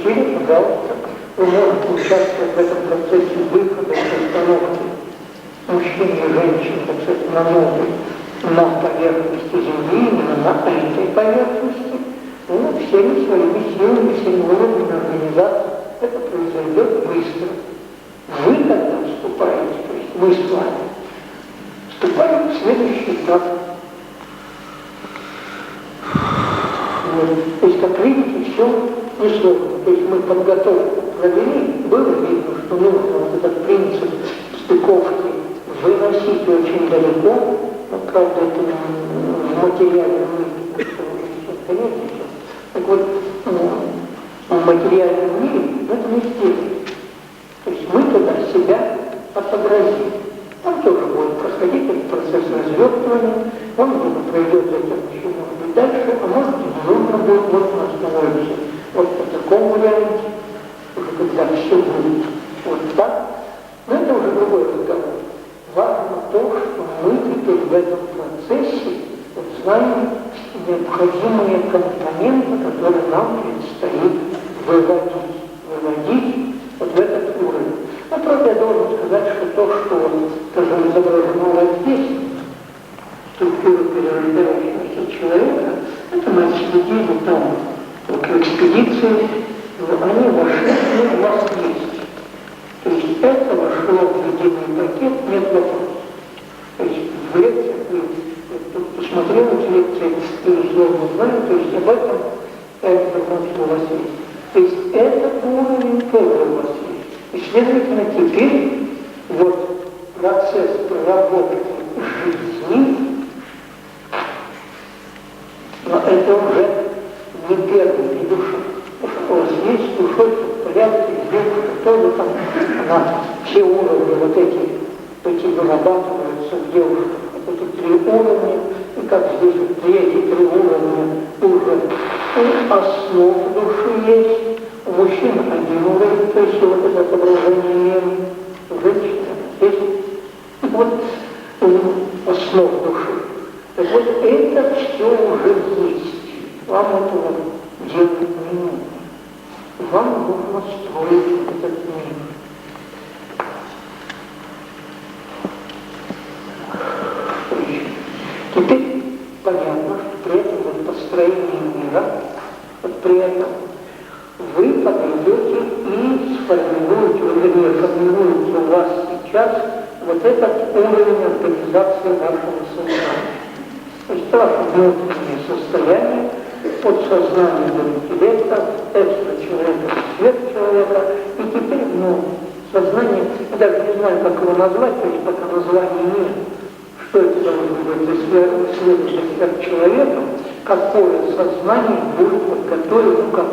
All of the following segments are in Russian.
4, пожалуйста, вы можете участвовать в этом процессе выхода из установки мужчин и женщин, так сказать, на поверхности Земли, именно на этой поверхности, ну, всеми своими силами, всеми уровнями организации. Это произойдет быстро. Вы тогда вступаете, то есть мы с вами, вступаем в следующий этап. Вот. То есть, как видите, все несложно. То есть мы подготовку провели, было видно, что нужно вот этот принцип стыковки выносить очень далеко, но, правда, это в материальном мире, так вот, в материальном мире это не сделать. То есть мы туда себя отобразим. Там тоже будет происходить этот процесс развертывания, он пройдет затем еще, может быть, дальше, а может быть, не нужно будет, вот мы остановимся. Вот по такому варианте, уже когда все будет вот так, но это уже другой разговор. Важно то, что мы теперь в этом процессе вот знаем необходимые компоненты, которые нам предстоит выводить вот в этот уровень. Но, правда, я должен сказать, что то, что вот, скажем, изображено вот здесь, структура перерождающегося человека, это мы отследили там, вот в экспедиции, они вошли, у вас есть. То есть это вошло в единый пакет, нет вопросов. То есть в лекциях, вы посмотрели эти лекции, и условно знали, то есть об этом информация у вас есть. То есть этот уровень тоже у вас есть. И, следовательно, теперь вот процесс проработки жизни, но это уже не первый не душа. У вас есть душой, в порядке, девушка тоже там, она все уровни вот эти вырабатываются в девушках. Вот эти 3 уровня, и как здесь вот 3 уровня уже основ души есть. У мужчин 1 уровень, то есть вот это отображение мира, у женщин есть вот основ души. Так вот это все уже есть. Вам этого делать не нужно. Вам нужно строить этот мир. Теперь понятно, что при этом вот построении мира, вот при этом вы подойдете и сформируете, формируете у вас сейчас вот этот уровень организации вашего сознания. То есть ваше внутреннее состояние от сознания до интеллекта, экстра-человека, сверхчеловека, и теперь, сознание, я даже не знаю, как его назвать, то есть пока названия нет, что это должно быть за сверхчеловеком, какое сознание будет подготовлено, как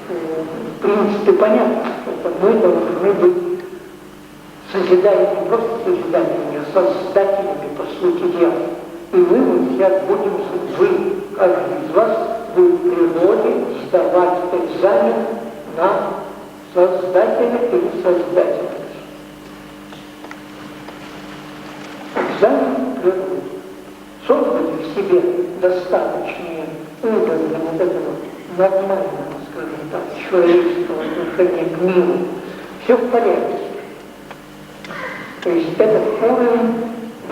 в принципе понятно, что мы должны быть созидателями, не просто созидателями, а создателями, по сути дела. И мы вот сейчас будем, каждый из вас будет в природе сдавать экзамен на создателя или создательность. Экзамен в природе. Создать в себе достаточные уровни вот этого нормального, скажем так, человеческого отношения к миру. Все в порядке. То есть этот уровень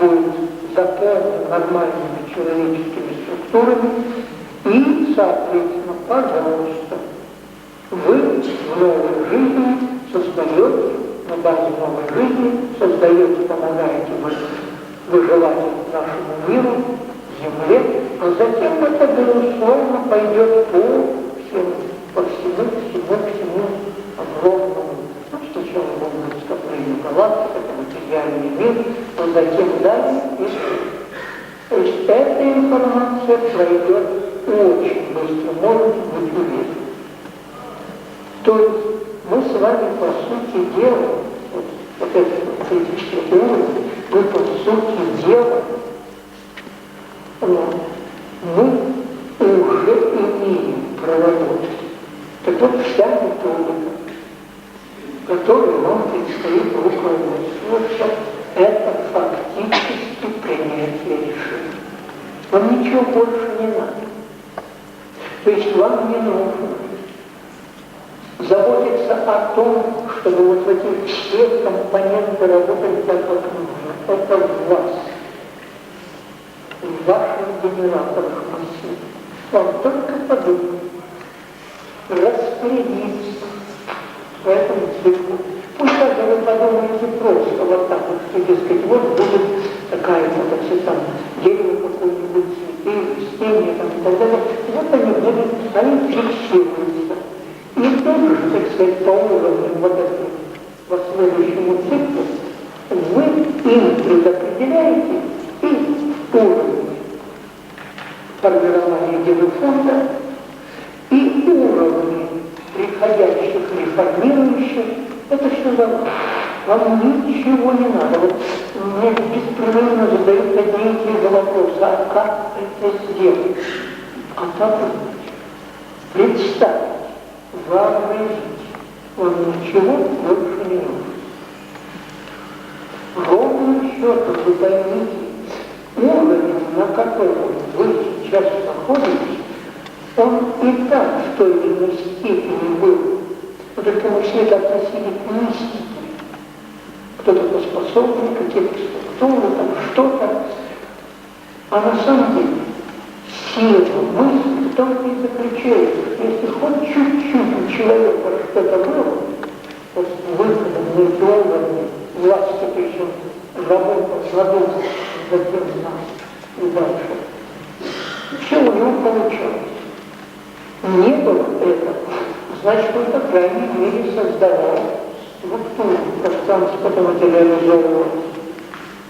будет заполнен нормальными человеческими структурами, и, соответственно, пожалуйста, вы в новой жизни создаете, на базе новой жизни, создаете, помогаете выживать нашему миру, Земле, а затем это, безусловно, пойдет по всему огромному. Сначала будет скопление галактик, это материальный мир, но затем далее. То есть эта информация пройдет очень быстро, можете быть уверены. То есть мы с вами, по сути дела, вот этот физический уровень, мы, по сути дела, мы уже имеем проработать. Так вот вся методика, которой вам предстоит руководствоваться, это фактически принятие решений. Вам ничего больше не надо. То есть вам не нужно заботиться о том, чтобы вот в эти все компоненты работали так, как нужно. Это в вас, в ваших генераторах мысли. Вам только подумать, распорядиться по этому циклу. Пусть даже вы подумаете просто вот так вот, что, дескать, вот будет такая вот, все там, дерево какое-нибудь, цветы, растения там и так далее. Вот они будут, они фиксируются. И тоже, так сказать, по уровню вот этого последующему циклу, вы им предопределяете и уровень формирования генофонда, и уровни приходящих реформирующих. Это все за вас. Вам ничего не надо. Вот мне беспрерывно задают одни и те же вопросы. А как это сделать? А как представить, вообразить, вам ничего больше не нужно. Ровным счетом вы поймите, уровень, на котором вы сейчас находитесь, он и так в той или иной степени был. Но только мы все это относили к мистике. Кто-то поспособнее, какие-то структуры, там что-то. А на самом деле сила мысли в том-то и заключается, что если хоть чуть-чуть у человека что-то было, вот выходом на эти уровни власти, то есть он работал, задумался, затем знал и дальше. Все у него получалось. Не было этого, значит, он, по крайней мере, создавал структуру пространства, потом это реализовывалось.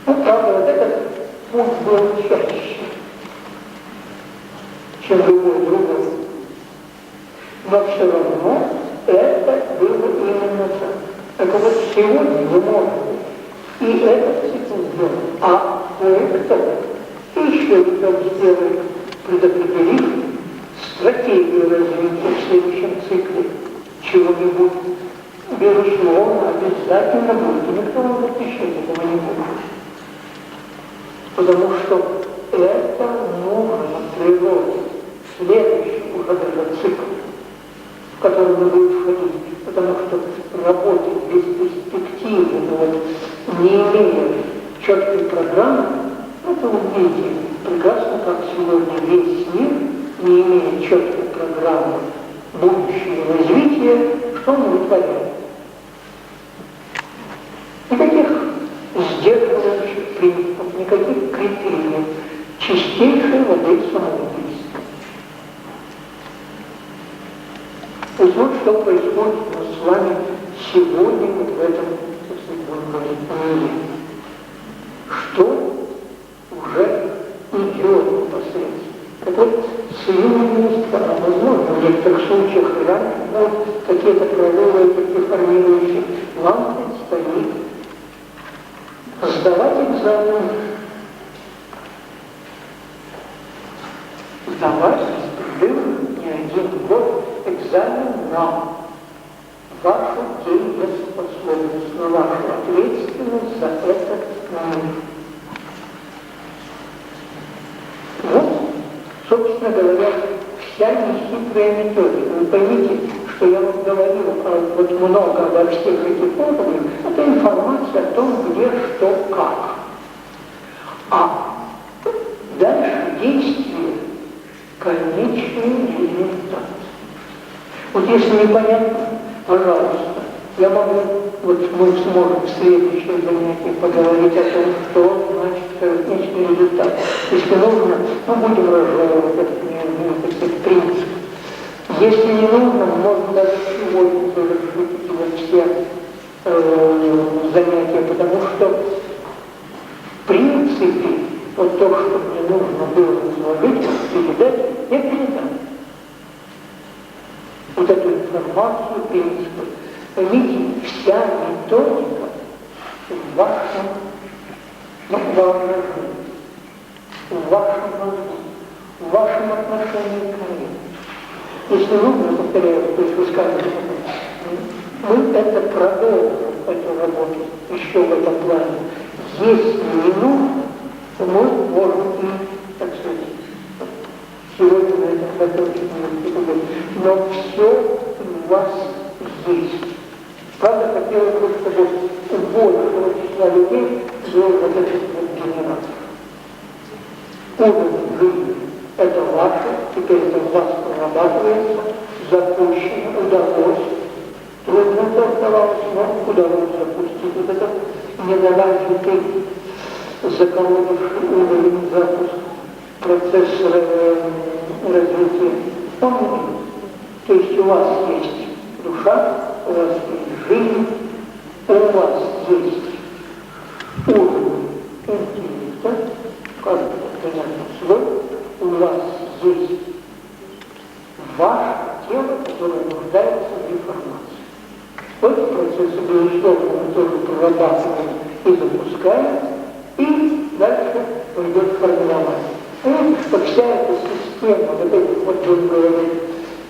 Ну, правда, вот этот путь был чаще, чем любой другой. Но все равно это было именно так. Так вот, сегодня вы можете и этот цикл сделать, а кое-кто еще кто сделает, предопределив стратегию развития в следующем цикле чего-нибудь, безусловно, обязательно будет. И никто вам запрещать этого не будет. Потому что это нужно природе следующий уже даже цикл, в который мы будем входить. Потому что работать без перспективы, но вот не имея четкой программы, это увидите прекрасно, как сегодня весь мир, не имея четкой программы будущего развития, что он вытворяет. Никаких сдерживающих принципов, никаких критериев, чистейшей воды самоубийства. То есть вот что происходит с вами сегодня вот в этом, будем говорить, мире. Что уже идет непосредственно. Так вот, союзность, возможно, в некоторых случаях раньше будут какие-то прорывы, какие формирующие. Вам предстоит сдавать экзамен, сдавать беспрерывно не один год экзамен на вашу дееспособность, на вашу ответственность за этот мир. Вот, собственно говоря, вся нехитрая методика. Вы поймите, что я вам говорил вот много обо всех этих уровнях, это информация о том, где, что, как. А дальше действие, конечный результат. Вот если непонятно, пожалуйста, я могу, вот мы сможем в следующем занятии поговорить о том, что значит конечный результат. Если нужно, мы будем разжевывать этот принцип. Если не нужно, можно даже сегодня завершить эти вот все занятия, потому что в принципе вот то, что мне нужно было изложить, передать, я передам. Вот эту информацию, принципы. Поймите, вся методика в вашем воображении, в вашем мозгу, в вашем отношении к миру. Если нужно, повторяю, то есть вы скажете, мы это продолжим, эту работу, еще в этом плане. Если не нужно, то мы можем и, так сказать, сегодня на этом закончить. Но все у вас есть. Правда, хотелось бы, чтобы у большего числа людей был вот этот вот генератор. Уровень жизни – это ваше, теперь это в вас прорабатывается, запущено, удалось. Трудно это оставалось, но удалось запустить вот этот недоразвитый, заколодивший уровень запуска, процесс развития. Он идет. То есть у вас есть душа, у вас есть жизнь, у вас есть уровень интеллекта, кажется, понятно свой, у вас есть ваше тело, которое нуждается в реформации. Вот процесс, безусловно, мы тоже прорабатываем и запускаем, и дальше пойдет формирование. Видите, что вся эта система, вот этих вот, будем говорить,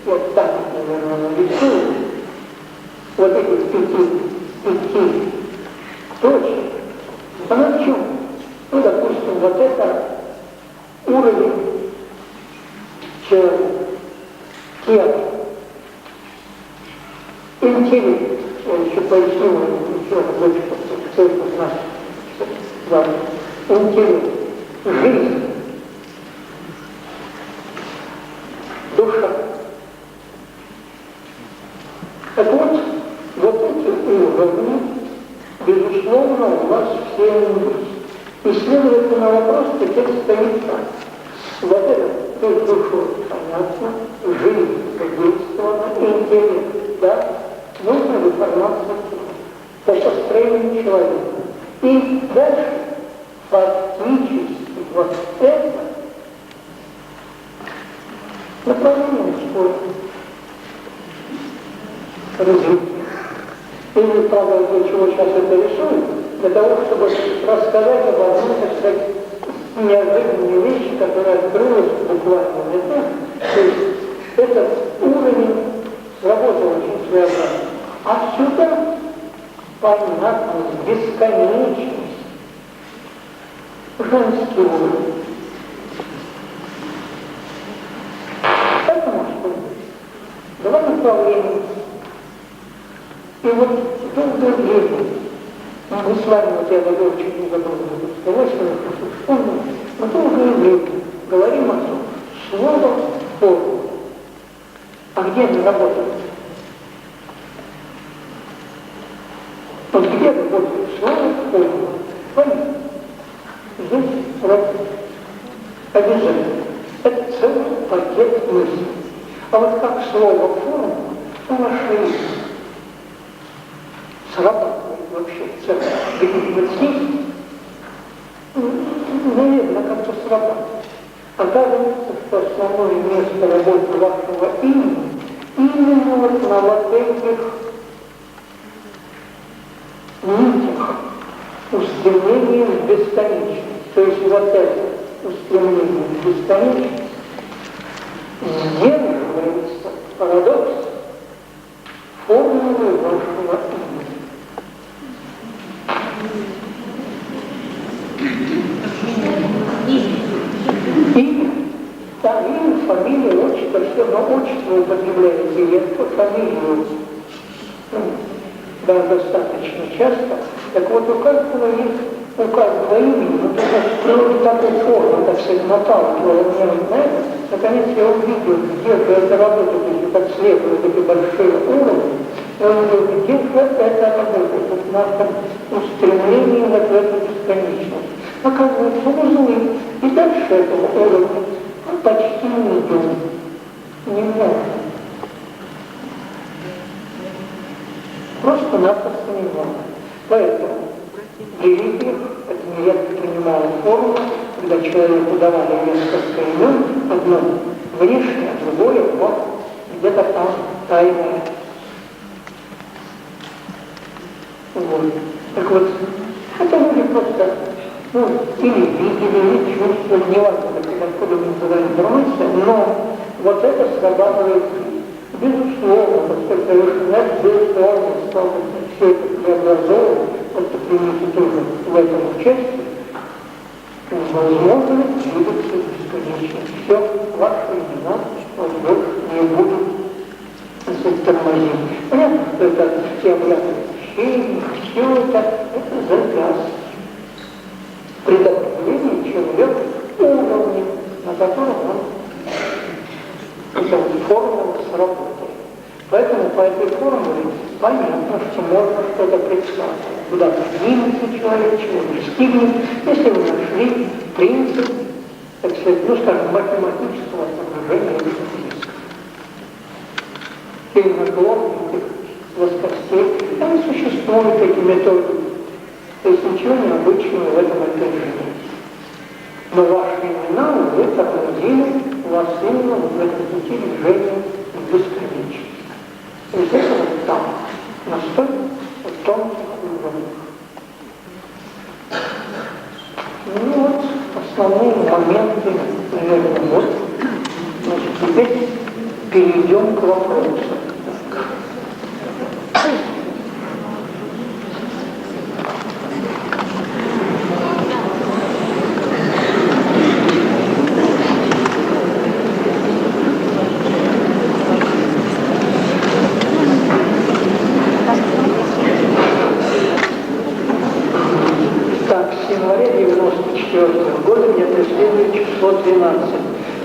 вот так, наверное, нарисуем, вот этих пяти точек, она в чем? Ну, допустим, вот это уровень человека, тело, интеллект, я еще поясню, еще больше, что это значит, интеллект, жизнь, душа. Так вот, вот эти уровни, безусловно, у вас все есть. И следовательно, вопрос теперь стоит так. Вот это, то есть душой, понятно, жизнь задействована, интеллект, да, нужна реформация по построению человека. И дальше фактически вот это направление спорта, развития. Или, правда, для чего сейчас это рисую? Для того, чтобы рассказать об одной, так сказать, неожиданной вещи, которая открылась буквально в лету. То есть этот уровень работал очень своеобразно. А сюда, понятно, бесконечность, женский уровень. Поэтому что? Два направления. И вот долгое время мы с вами, вот я говорил, чуть не забыл, вспомнил, мы долгое время говорим о том, слово форма. А где мы работаем? Вот где работает слово форма? Понятно. Здесь работает. Обязательно. Это целый пакет мыслей. А вот как слово форма в вашей жизни срабатывает вообще в целом. Где-нибудь здесь, наверное, как-то срабатывает. Оказывается, что основное место работы вашего имени именно вот на вот этих нитях устремления в бесконечность. То есть вот это устремление в бесконечность сдерживается парадокс формулы вашего имени. И там имя, фамилия, отчество, все, но отчество употребляется редко, фамилию да, достаточно часто. Так вот, у каждого имени, вот это такой форма, так сказать, наталкивала меня вот на это, наконец я увидел, где же это работает, если так следуют эти большие уровни, я увидел, где же это работает, вот в нашем устремлении вот в эту бесконечность. Оказывается, узлы, и дальше этого уровня почти не идет, немного. Просто-напросто не важно. Поэтому в религиях это нередко принимало форму, когда человеку давали несколько имен, одно внешнее, другое, но где-то там тайное. Вот. Так вот, это люди просто, или видели, или чувствовали, не важно, откуда мы называем информация, но вот это срабатывает безусловно, поскольку наш безусловно стал все это преобразовывать, вот примите тоже в этом участие, возможно двигаться бесконечно. Все, ваши имена вас больше не будут тормозить. Понятно? это все обряды общения, все это завязано. Предопределение человека уровня, на котором он эта формула сработает. Поэтому по этой формуле понятно, что можно что-то представить. Куда поднимется человек, чего достигнет, если вы нашли принцип, так сказать, ну, скажем, математического отображения этих рисков. Или наклонных плоскостей, там существуют эти методы. То есть ничего необычного в этом опять же нет. Но ваши имена вы пробудили у вас именно в этом пути движения в бесконечность. То есть это вот там, на столь вот тонких уровнях. Ну вот основные моменты, наверное, вот. Значит, теперь перейдем к вопросу.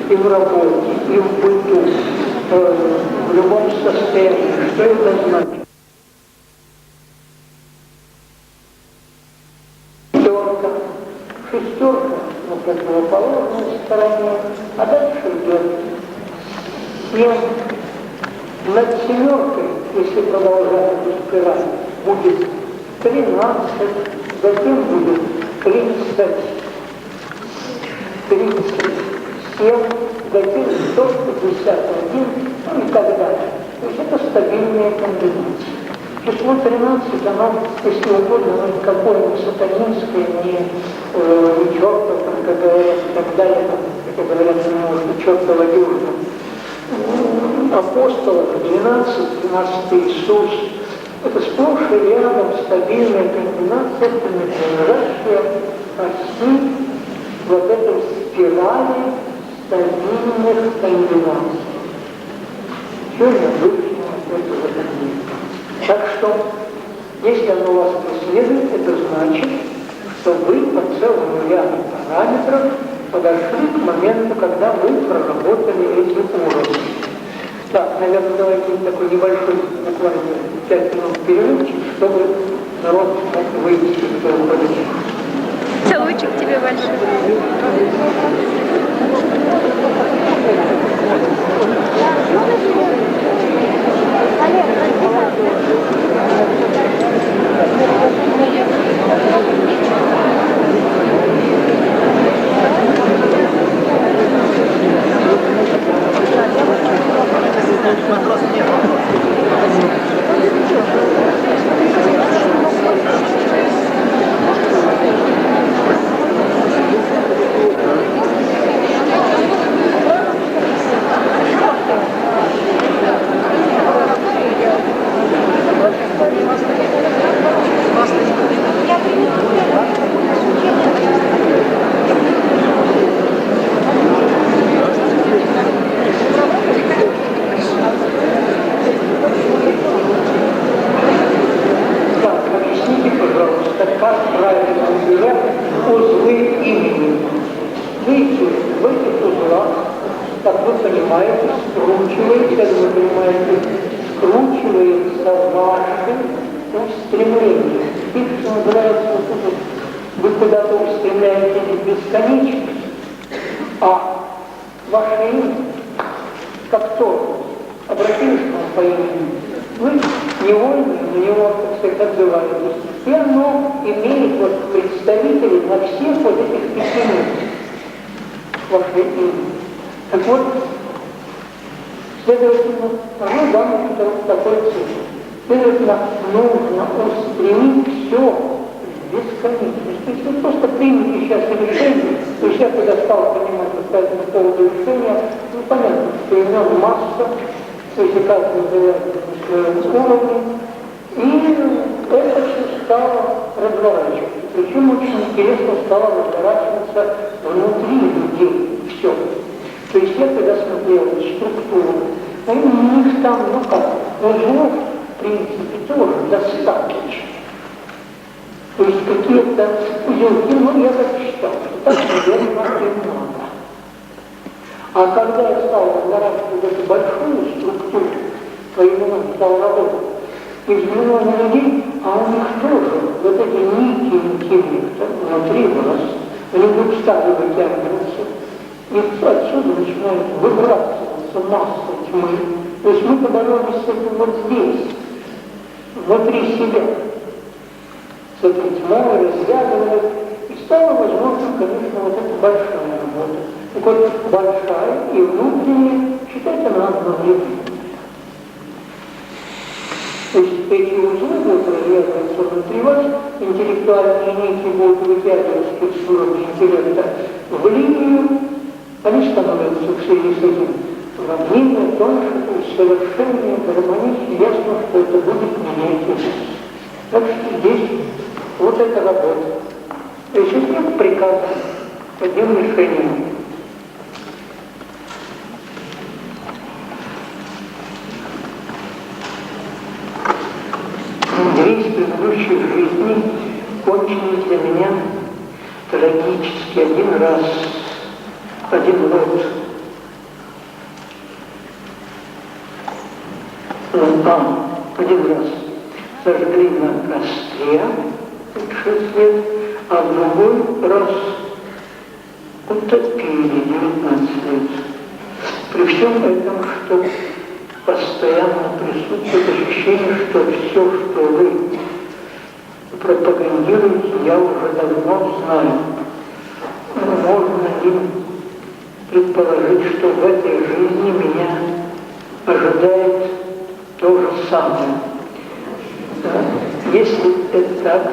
И в работе, и в быту, в любом состоянии. Что это значит? Шестерка на противоположной стороне, а дальше идет 7. Над семеркой, если продолжать эту спираль, будет 13, затем будет 37, затем 151, ну и так далее. То есть это стабильная комбинация. Число 13, оно, если угодно, но какое-нибудь сатанинское, не чертов, как говорят, и так далее, как говорят, не чертова южа. Апостолов 12, 13 Иисус. Это сплошь и рядом стабильная комбинация, принадлежащая оси вот этой спирали стабильных комбинаций. Все необычного это в этом мире. Так что, если оно вас преследует, это значит, что вы по целому ряду параметров подошли к моменту, когда вы проработали эти уровни. Так, наверное, давайте такой небольшой, буквально 5 минут перерывчик, чтобы народ мог выйти из этого подачи. Целуйчик тебе большой. принципе, тоже достаточно. То есть какие-то узелки, я так считал, что так, наверное, и надо. А когда я стал разворачивать эту большую структуру, по именам стал работать, и взглянул на людей, а у них тоже вот эти нити интеллекта внутри вас, они вдруг стали вытягиваться, и отсюда начинает выбрасываться масса тьмы. То есть мы поборолись с этим вот здесь, внутри себя, с этой тьмой развязывали, и стало возможно, конечно, вот эта большая работа. Так вот, большая и внутренняя, считайте, она одновременно. То есть эти узлы будут развязываться внутри вас, интеллектуальные нити будут вытягиваться из уровня интеллекта в линию, они становятся в связи с этим равнинно, тоньше, то есть совершеннее, гармонично, ясно, что это будет менять. Так что здесь вот эта работа. То есть это нет приказа, одним решением. Две из предыдущих жизней кончились для меня трагически один раз, один год. Один раз сожгли на костре 6 лет, а в другой раз утопили 19 лет. При всем этом, что постоянно присутствует ощущение, что все, что вы пропагандируете, я уже давно знаю. Можно ли предположить, что в этой жизни меня ожидает то же самое? Да? Если это так,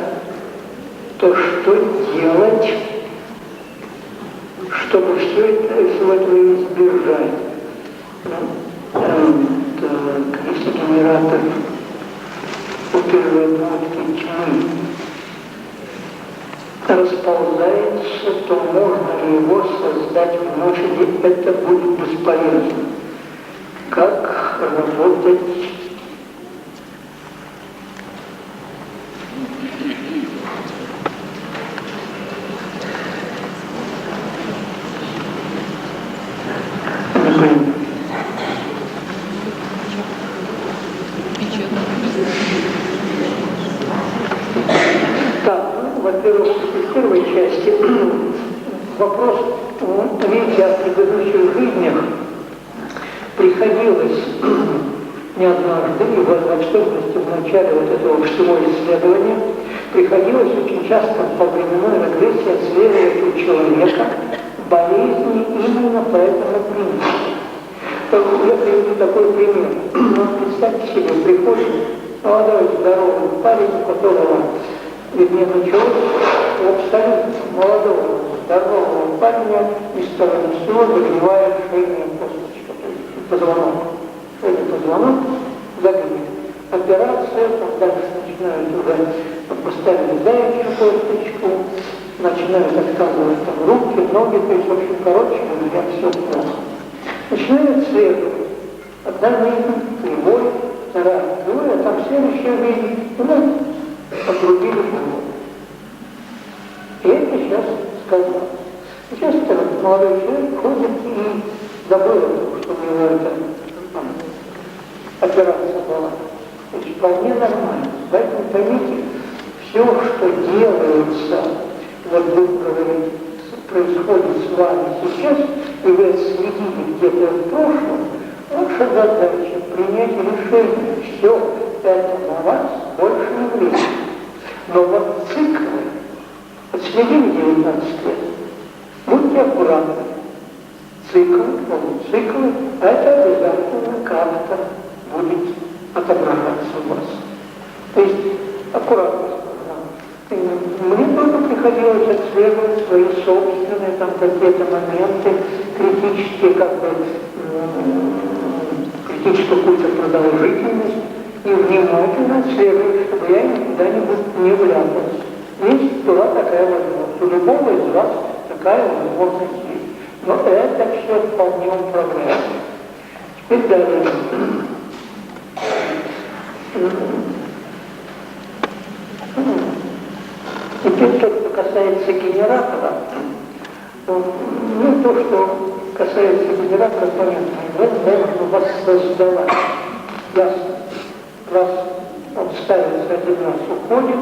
то что делать, чтобы все это, всего этого избежать? Если генератор утверждает нотки тьмы расползается, то можно ли его создать вновь, и это будет бесполезно. Как работать? Во-первых, в первой части вопрос, видите, о предыдущих жизнях приходилось не однажды, и в особенности в начале вот этого всего исследования, приходилось очень часто по временной регрессии отслеживать у человека болезни именно по этому принципу. Я приведу такой пример. Представьте себе, приходит молодой здоровый парень, у которого вернее, началось у абсолютно молодого, здорового парня из того ни сего загнивает шейная косточка, то есть позвонок. Шейный позвонок загнит. Операция, там дальше начинают уже поставить заячью косточку, начинают отказывать там руки, ноги, то есть, в общем, короче говоря, все плохо. Начинают следовать. Одна жизнь кривой, вторая кривой, а там следующая жизнь, отрубили голову. И это сейчас сказано. Сейчас этот молодой человек ходит и забыл, что у него эта операция была. То есть вполне нормально. Поэтому поймите, все, что делается, вот вы говорите, происходит с вами сейчас, и вы следите где-то в прошлом, ваша задача принять решение. Все, это на вас больше не времени. Но вот циклы, отследили 19 лет, будьте аккуратны. Циклы, а это обязательно как-то будет отображаться у вас. То есть аккуратность. Мне тоже приходилось отслеживать свои собственные там какие-то моменты, критические, критическую какую-то продолжительность, и внимательно отслеживать, чтобы я куда-нибудь не вляпался. Здесь была такая возможность. У любого из вас такая возможность есть. Но это все вполне управляемо. Теперь далее. Теперь то, что касается генератора, то, что касается генератора, понятно, его можно воссоздавать. Ясно. Раз он ставится один раз, уходит,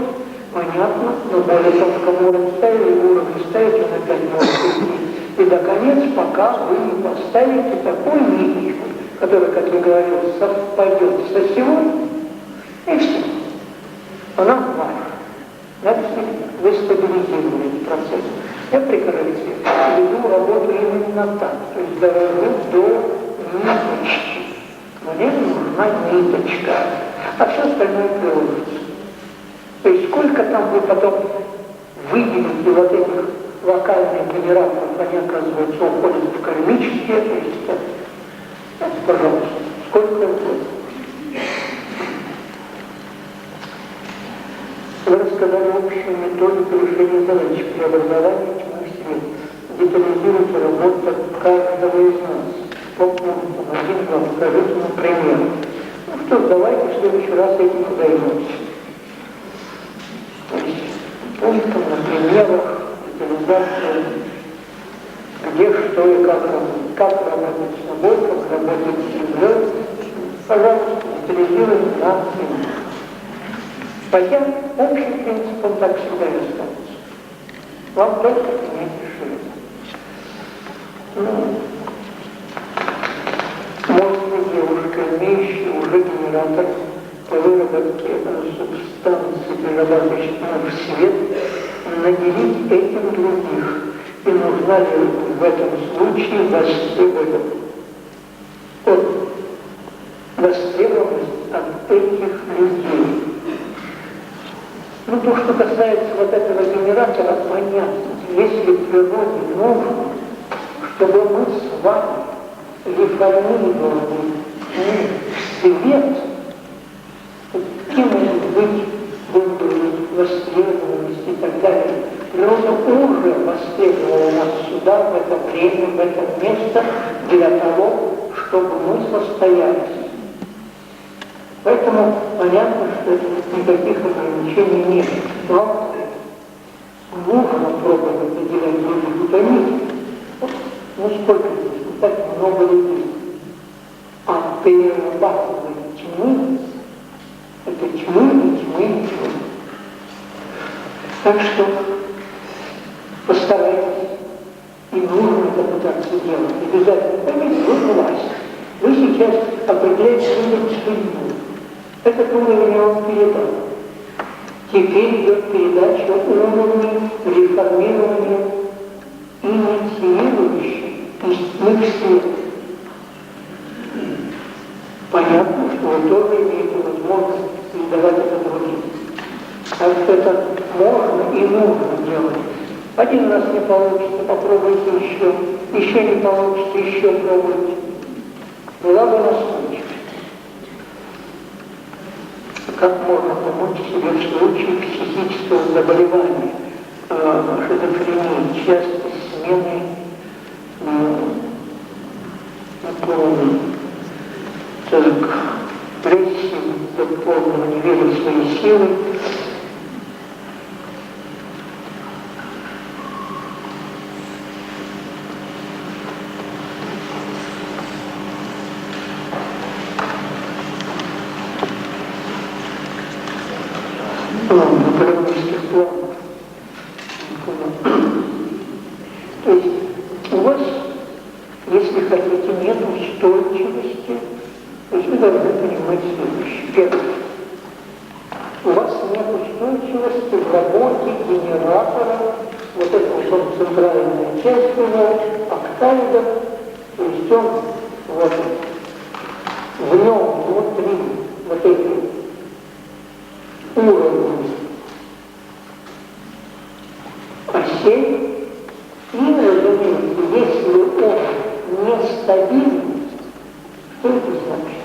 понятно, но более тонком уровне ставить, он опять может уйти. И, наконец, пока вы не поставите такой ниточку, которая, как я говорил, совпадет со сегодня, и все. Она ваша. Надо вы стабилизировали процесс. Я прикрытие веду работу именно так, то есть довожу до ниточки. Мне нужна ниточка, а все остальное приложится. То есть сколько там вы потом выделите вот этих локальных генераторов, они, оказывается, уходят в кармические, то есть это, пожалуйста, сколько будет. Вы рассказали общую методику решения задач преобразования тьмы в свет. Детализируйте работу каждого из нас. Один-два, покажите нам пример. Ну что ж, давайте в следующий раз этим займемся. То есть пунктом, на примерах, детализация, где, что и как работать. Как работать с собой, как работать с землей. Пожалуйста, детализируйте на примерах. Хотя общий принцип он так всегда и остается. Вам только принять решение. Может девушка, имеющая уже генератор по выработке субстанции, перерабатывающей в свет, наделить этим других. И нужна ли в этом случае востребованность от этих людей? То, что касается вот этого генератора, понятно. Если природе нужно, чтобы мы с вами реформировали свет, каким может быть востребованность и так далее. Природа уже востребовала нас сюда, в это время, в это место, для того, чтобы мы состоялись. Поэтому понятно, что никаких ограничений нет. Но нужно пробовать наделять других утомителей. Сколько здесь? Не так много людей. А перерабатывать тьмы, это тьмы и тьмы и тьмы. Так что постарайтесь, и нужно это пытаться делать. Обязательно. Поймите, вы власть. Вы сейчас определяете судьбу. Этот уровень я вам передал. Теперь идет передача уровней реформирования инициирующих истинных свет. Понятно, что вы тоже имеете возможность передавать это другим. Так что это можно и нужно делать. Один раз не получится, попробуйте еще не получится, еще пробуйте. Была бы настойчивость. Как можно помочь себе в случае психического заболевания, шизофрении, часто смены прессии, до полного неверия в свои силы. Наполеоновских планов. То есть у вас, если хотите, нет устойчивости, то есть вы должны понимать следующее. Первое. У вас нет устойчивости в работе генератора, вот это вот центральная часть его, октаэдр, то есть он вот в нем внутри вот эти уровни осей, и, разумеется, если он нестабилен, что это значит?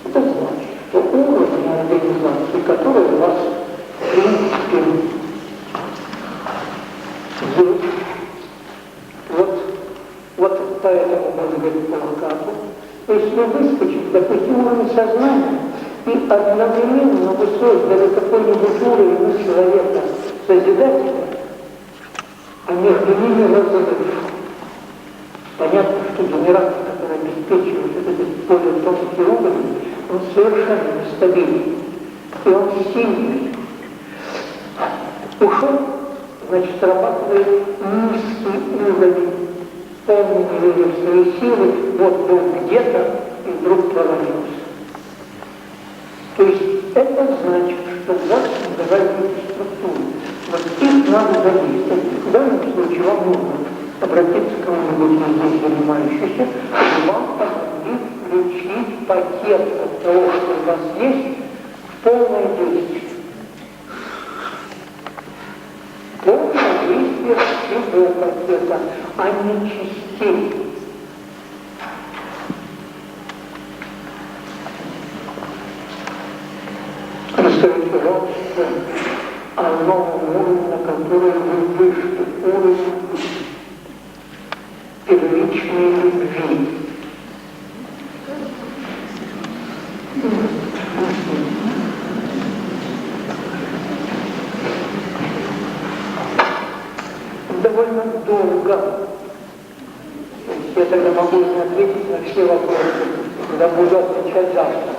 Это значит, что уровни организации, которые у вас в принципе есть, вот поэтому, может быть, по локату, то есть вы выскочите, допустим, уровень сознания, И одновременно вы создали какой-нибудь уровень человека созидателя, а между ними разрыв. Понятно, что генератор, который обеспечивает этот более тонкий уровень, он совершенно нестабильный. И он сильный. Ушел, значит, срабатывает низкий уровень, полный не верит в свои силы, вот был где-то и вдруг провалился. То есть это значит, что у вас создавали структуры. Вот их надо задействовать. В данном случае вам нужно обратиться к кому-нибудь здесь занимающемуся, и вам помогли включить пакет от того, что у вас есть, в полное действие. Полное действие всего пакета, а не частей. Расскажите, пожалуйста, о новом уровне, на который вы вышли, уровень первичной любви. Довольно долго. Я тогда могу не ответить на все вопросы, когда буду отвечать завтра.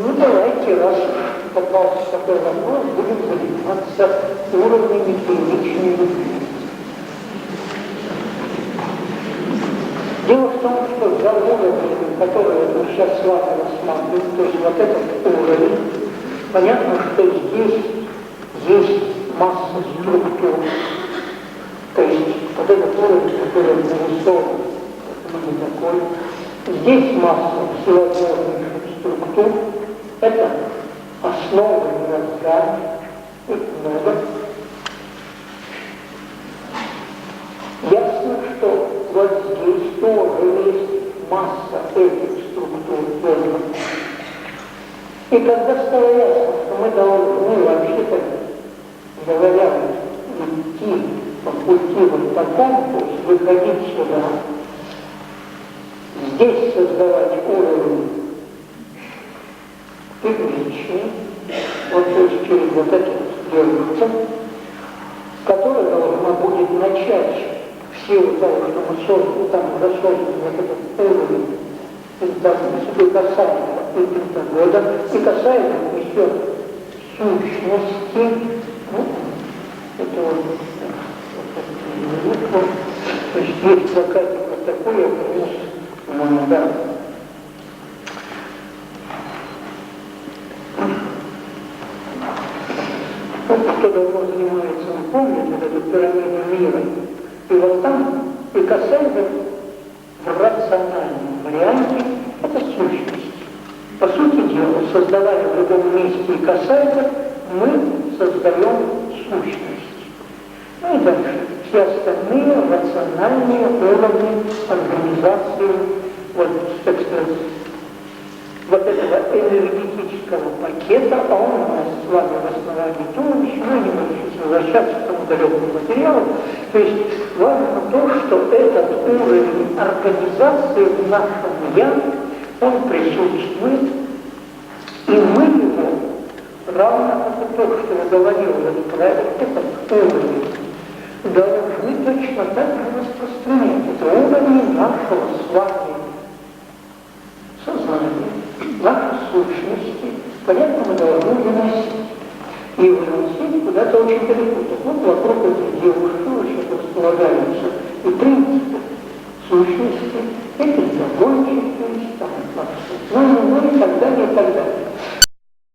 Ну, давайте, раз попался такой вопрос, будем заниматься уровнями первичной любви. Дело в том, что за уровнем, который мы сейчас с вами рассматриваем, то есть вот этот уровень, понятно, что здесь есть масса структур. То есть вот этот уровень, который нарисован, такой, здесь масса всевозможных структур, это основы мироздания, их много. Ясно, что вот здесь тоже есть масса этих структур тоже. И когда стало ясно, что мы должны вообще-то, говоря, идти по пути вот такому, то есть выходить сюда, здесь создавать уровень первичный, вот то есть через вот эту дверцу, которая должна будет начать в силу того, что мы создали, там уже создали вот этот уровень касаемо и пентагода, и касаемо несет сущности, ну, это вот то есть есть плакатик вот такой, я принес, по-моему, да. Кто давно занимается, он помнит вот эту пирамиду мира. И вот там и касается в рациональном варианте это сущность. По сути дела, создавая в любом месте и касается, мы создаем сущность. Ну и дальше. Все остальные рациональные уровни организации, вот, так сказать, вот этого энергетического пакета, а он у нас с вами в основании туловища, мы не будем сейчас возвращаться к тому далекому материалу. То есть важно то, что этот уровень организации в нашем «я», он присутствует, и мы его, равно как и то, что я говорил, этот проект, этот уровень, должны точно так же распространять. Это уровень нашего с вами сознания, нашей сущности. Понятно, мы должны выносить. И выносить куда-то очень далеко. Так вот, вокруг этой девушки сейчас располагаются и принципы сущности, и пентагончики, ну и так далее, и так далее.